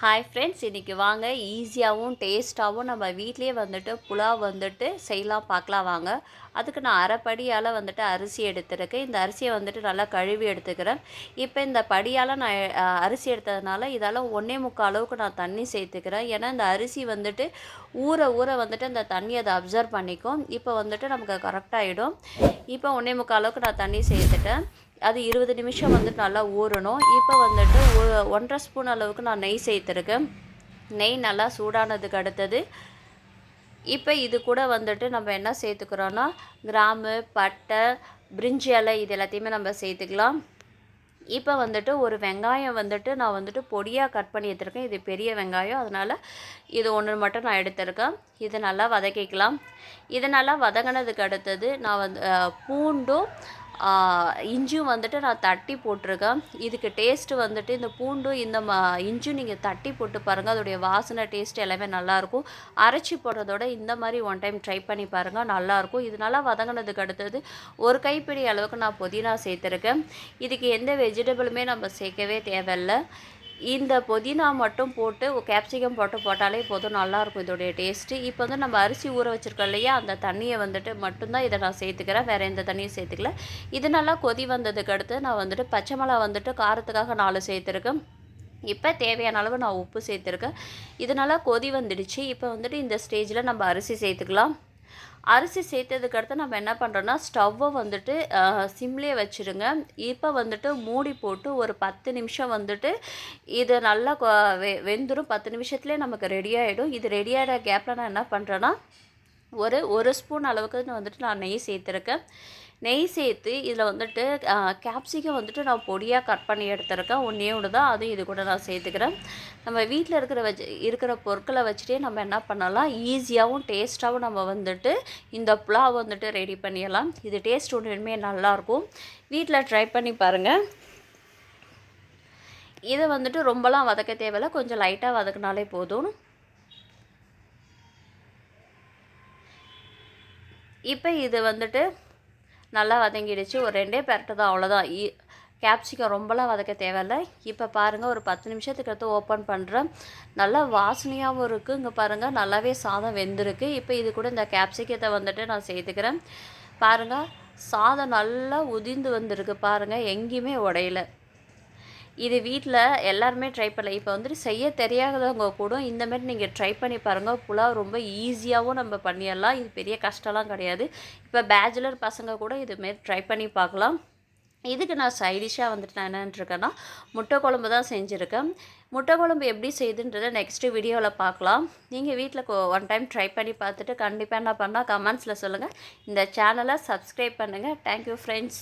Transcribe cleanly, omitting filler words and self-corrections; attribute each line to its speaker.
Speaker 1: Hi friends, இன்றைக்கி வாங்க ஈஸியாகவும் டேஸ்ட்டாகவும் நம்ம வீட்லேயே வந்துட்டு புலாவ் வந்துட்டு செய்யலாம் பார்க்கலாம் வாங்க. அதுக்கு நான் அரைப்படியால் வந்துட்டு அரிசி எடுத்துருக்கேன். இந்த அரிசியை வந்துட்டு நல்லா கழுவி எடுத்துக்கிறேன். இப்போ இந்த படியால் நான் அரிசி எடுத்ததுனால இதால் 1.25 அளவுக்கு நான் தண்ணி சேர்த்துக்கிறேன். ஏன்னா இந்த அரிசி வந்துட்டு ஊற ஊற வந்துட்டு அந்த தண்ணி அதை அப்சர்வ் பண்ணிக்கும். இப்போ வந்துட்டு நமக்கு கரெக்டாகிடும். இப்போ 1.25 அளவுக்கு நான் தண்ணி சேர்த்துட்டேன். அது 20 நிமிஷம் வந்துட்டு நல்லா ஊறணும். இப்போ வந்துட்டு 1.5 ஸ்பூன் அளவுக்கு நான் நெய் சேர்த்துருக்கேன். நெய் நல்லா சூடானதுக்கு அடுத்தது இப்போ இது கூட வந்துட்டு நம்ம என்ன சேர்த்துக்கிறோன்னா கிராம்பு, பட்டை, பிரிஞ்சி இலை இது எல்லாத்தையுமே நம்ம சேர்த்துக்கலாம். இப்போ வந்துட்டு ஒரு வெங்காயம் வந்துட்டு நான் வந்துட்டு பொடியாக கட் பண்ணி எடுத்துருக்கேன். இது பெரிய வெங்காயம், அதனால் இது ஒன்று மட்டும் நான் எடுத்துருக்கேன். இது நல்லா வதக்கிக்கலாம். இது நல்லா வதங்கினதுக்கு அடுத்தது நான் வந்து பூண்டும் இஞ்சியும் வந்துட்டு நான் தட்டி போட்டிருக்கேன். இதுக்கு டேஸ்ட்டு வந்துட்டு இந்த பூண்டும் இந்த இஞ்சியும் நீங்கள் தட்டி போட்டு பாருங்கள். அதோடைய வாசனை டேஸ்ட் எல்லாமே நல்லாயிருக்கும். அரைச்சி போடுறதோட இந்த மாதிரி ஒன் டைம் ட்ரை பண்ணி பாருங்கள், நல்லாயிருக்கும். இது நல்லா வதங்கினதுக்கு அடுத்தது ஒரு கைப்பிடி அளவுக்கு நான் புதினா சேர்த்துருக்கேன். இதுக்கு எந்த வெஜிடபிளுமே நம்ம சேர்க்கவே தேவையில்லை. இந்த புதினா மட்டும் போட்டு கேப்சிகம் போட்டாலே போதும், நல்லாயிருக்கும் இதோடைய டேஸ்ட்டு. இப்போ வந்து நம்ம அரிசி ஊற வச்சுருக்கோம் இல்லையா, அந்த தண்ணியை வந்துட்டு மட்டும்தான் இதை நான் சேர்த்துக்கிறேன், வேறு எந்த தண்ணியும் சேர்த்துக்கல. இது நல்லா கொதி வந்ததுக்கு அடுத்து நான் வந்துட்டு பச்சை மிளகா வந்துட்டு காரத்துக்காக 4 சேர்த்துருக்கேன். இப்போ தேவையான அளவு நான் உப்பு சேர்த்துருக்கேன். இது நல்லா கொதி வந்துடுச்சு. இப்போ வந்துட்டு இந்த ஸ்டேஜில் நம்ம அரிசி சேர்த்துக்கலாம். அரிசி சேர்த்ததுக்கு அடுத்து நம்ம என்ன பண்ணுறோன்னா ஸ்டவ்வை வந்துட்டு சிம்லேயே வச்சுருங்க. இப்போ வந்துட்டு மூடி போட்டு ஒரு 10 நிமிஷம் வந்துட்டு இது நல்லா வெந்துடும். 10 நிமிஷத்துலேயே நமக்கு ரெடி ஆகிடும். இது ரெடி ஆகிற கேப்பில் நான் என்ன பண்ணுறேன்னா ஒரு ஸ்பூன் அளவுக்கு வந்துட்டு நான் நெய் சேர்த்துருக்கேன். நெய் சேர்த்து இதில் வந்துட்டு கேப்சிகம் வந்துட்டு நான் பொடியாக கட் பண்ணி எடுத்துருக்கேன். ஒன்று தான், அதுவும் இது கூட நான் சேர்த்துக்கிறேன். நம்ம வீட்டில் இருக்கிற பொருட்களை வச்சுட்டே நம்ம என்ன பண்ணலாம், ஈஸியாகவும் டேஸ்ட்டாகவும் நம்ம வந்துட்டு இந்த புலாவ் வந்துட்டு ரெடி பண்ணிடலாம். இது டேஸ்ட் ஒன்றுமே நல்லாயிருக்கும். வீட்டில் ட்ரை பண்ணி பாருங்கள். இதை வந்துட்டு ரொம்பலாம் வதக்க தேவையில்லை, கொஞ்சம் லைட்டாக வதக்கினாலே போதும். இப்போ இது வந்துட்டு நல்லா வதங்கிடுச்சு. ஒரு 2 பெரட்டு தான், அவ்வளோதான். கேப்சிகம் ரொம்பலாம் வதக்க தேவையில்லை. இப்போ பாருங்கள், ஒரு 10 நிமிஷத்துக்கு அடுத்து ஓப்பன் பண்ணுறேன். நல்லா வாசனையாகவும் இருக்குது. இங்கே பாருங்கள், நல்லாவே சாதம் வெந்திருக்கு. இப்போ இது கூட இந்த கேப்சிகத்தை வந்துட்டு நான் சேர்த்துக்கிறேன். பாருங்கள், சாதம் நல்லா உதிர்ந்து வந்திருக்கு. பாருங்கள், எங்கேயுமே உடையல. இது வீட்டில் எல்லாருமே ட்ரை பண்ணல. இப்போ வந்துட்டு செய்ய தெரியாதவங்க கூட இந்தமாரி நீங்கள் ட்ரை பண்ணி பாருங்கள். புலாவ் ரொம்ப ஈஸியாகவும் நம்ம பண்ணிடலாம். இது பெரிய கஷ்டம்லாம் கிடையாது. இப்போ பேச்சுலர் பசங்க கூட இதுமாரி ட்ரை பண்ணி பார்க்கலாம். இதுக்கு நான் சைடிஷாக வந்துட்டு நான் என்னன்ட்ருக்கேன்னா முட்டை குழம்பு தான் செஞ்சுருக்கேன். முட்டை குழம்பு எப்படி செய்யுதுன்றதை நெக்ஸ்ட்டு வீடியோவில் பார்க்கலாம். நீங்கள் வீட்டில் ஒன் டைம் ட்ரை பண்ணி பார்த்துட்டு கண்டிப்பாக என்ன பண்ணால் கமெண்ட்ஸில் சொல்லுங்கள். இந்த சேனலை சப்ஸ்கிரைப் பண்ணுங்கள். Thank you friends.